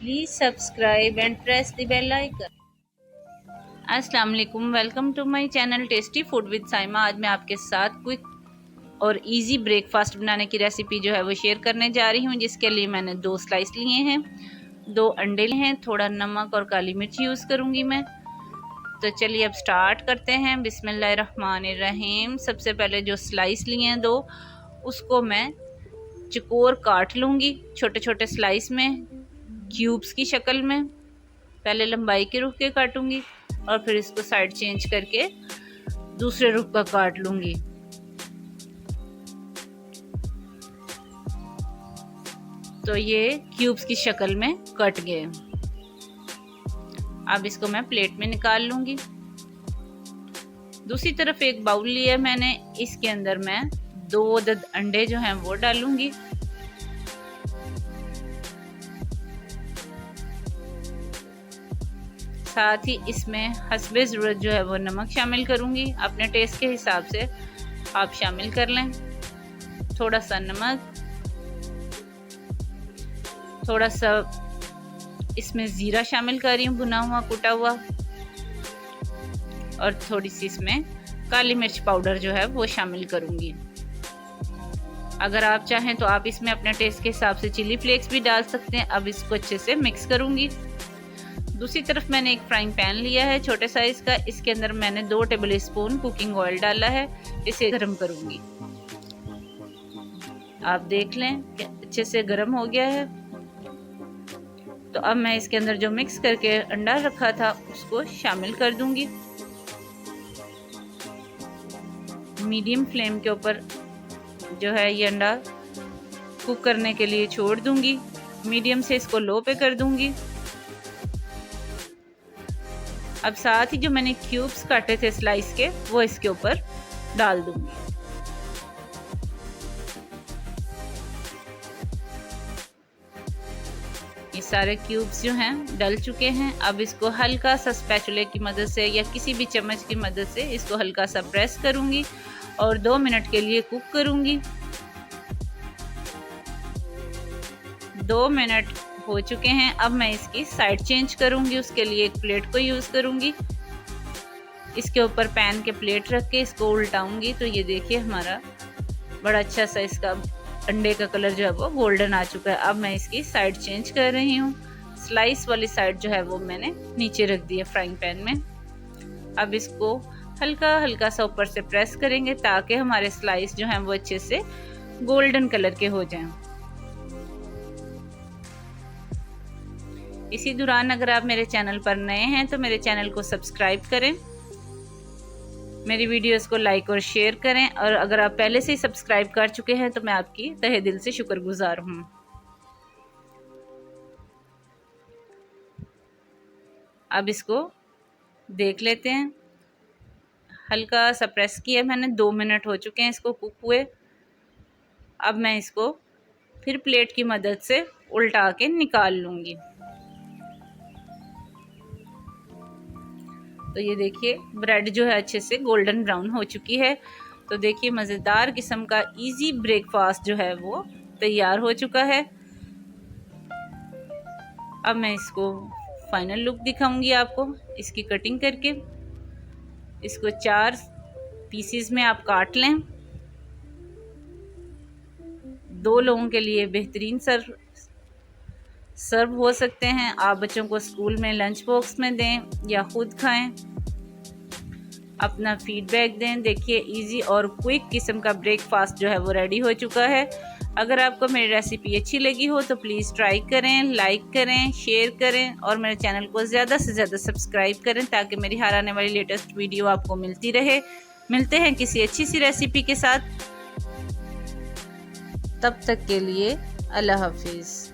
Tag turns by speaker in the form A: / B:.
A: Please subscribe and press the bell icon. अस्सलाम वालेकुम, welcome to my channel tasty food with Saima. आज मैं आपके साथ क्विक और इजी ब्रेकफास्ट बनाने की रेसिपी जो है वो शेयर करने जा रही हूँ। जिसके लिए मैंने 2 स्लाइस लिए हैं, 2 अंडे लिए हैं, थोड़ा नमक और काली मिर्च यूज़ करूँगी मैं। तो चलिए अब स्टार्ट करते हैं। बिस्मिल्लाहिर्रहमानिर्रहीम। सबसे पहले जो स्लाइस लिए हैं 2, उसको मैं चकोर काट लूँगी छोटे छोटे स्लाइस में, क्यूब्स की शक्ल में। पहले लंबाई के रुख के काटूंगी और फिर इसको साइड चेंज करके दूसरे रुख का काट लूंगी। तो ये क्यूब्स की शक्ल में कट गए। अब इसको मैं प्लेट में निकाल लूंगी। दूसरी तरफ एक बाउल लिया मैंने, इसके अंदर मैं 2 अदद अंडे जो हैं वो डालूंगी। साथ ही इसमें हस्बे ज़रूरत जो है वो नमक शामिल करूंगी। अपने टेस्ट के हिसाब से आप शामिल कर लें। थोड़ा सा नमक, थोड़ा सा इसमें ज़ीरा शामिल कर रही हूँ, भुना हुआ कुटा हुआ, और थोड़ी सी इसमें काली मिर्च पाउडर जो है वो शामिल करूंगी। अगर आप चाहें तो आप इसमें अपने टेस्ट के हिसाब से चिली फ्लेक्स भी डाल सकते हैं। अब इसको अच्छे से मिक्स करूंगी। दूसरी तरफ मैंने एक फ्राइंग पैन लिया है छोटे साइज़ का। इसके अंदर मैंने 2 टेबल स्पून कुकिंग ऑयल डाला है। इसे गर्म करूंगी। आप देख लें कि अच्छे से गर्म हो गया है। तो अब मैं इसके अंदर जो मिक्स करके अंडा रखा था उसको शामिल कर दूंगी। मीडियम फ्लेम के ऊपर जो है ये अंडा कुक करने के लिए छोड़ दूंगी। मीडियम से इसको लो पे कर दूंगी। अब साथ ही जो मैंने क्यूब्स काटे थे स्लाइस के, वो इसके ऊपर डाल दूंगी। ये सारे क्यूब्स जो हैं डल चुके हैं। अब इसको हल्का सा स्पैचुले की मदद से या किसी भी चम्मच की मदद से इसको हल्का सा प्रेस करूंगी और 2 मिनट के लिए कुक करूंगी। 2 मिनट हो चुके हैं। अब मैं इसकी साइड चेंज करूंगी। उसके लिए एक प्लेट को यूज़ करूंगी। इसके ऊपर पैन के प्लेट रख के इसको उल्टाऊंगी। तो ये देखिए हमारा बड़ा अच्छा सा इसका अंडे का कलर जो है वो गोल्डन आ चुका है। अब मैं इसकी साइड चेंज कर रही हूँ। स्लाइस वाली साइड जो है वो मैंने नीचे रख दी है फ्राइंग पैन में। अब इसको हल्का हल्का सा ऊपर से प्रेस करेंगे ताकि हमारे स्लाइस जो हैं वो अच्छे से गोल्डन कलर के हो जाएं। इसी दौरान अगर आप मेरे चैनल पर नए हैं तो मेरे चैनल को सब्सक्राइब करें, मेरी वीडियोस को लाइक और शेयर करें, और अगर आप पहले से ही सब्सक्राइब कर चुके हैं तो मैं आपकी तहे दिल से शुक्रगुजार हूँ। अब इसको देख लेते हैं। हल्का सा प्रेस किया मैंने, 2 मिनट हो चुके हैं इसको कुक हुए। अब मैं इसको फिर प्लेट की मदद से उल्टा के निकाल लूँगी। तो ये देखिए ब्रेड जो है अच्छे से गोल्डन ब्राउन हो चुकी है। तो देखिए मज़ेदार किस्म का इजी ब्रेकफास्ट जो है वो तैयार हो चुका है। अब मैं इसको फाइनल लुक दिखाऊंगी आपको इसकी कटिंग करके। इसको 4 पीसीज में आप काट लें। 2 लोगों के लिए बेहतरीन सर्व हो सकते हैं। आप बच्चों को स्कूल में लंच बॉक्स में दें या खुद खाएं। अपना फीडबैक दें। देखिए इजी और क्विक किस्म का ब्रेकफास्ट जो है वो रेडी हो चुका है। अगर आपको मेरी रेसिपी अच्छी लगी हो तो प्लीज़ ट्राई करें, लाइक करें, शेयर करें और मेरे चैनल को ज़्यादा से ज़्यादा सब्सक्राइब करें ताकि मेरी हर आने वाली लेटेस्ट वीडियो आपको मिलती रहे। मिलते हैं किसी अच्छी सी रेसिपी के साथ। तब तक के लिए अल्लाह हाफिज़।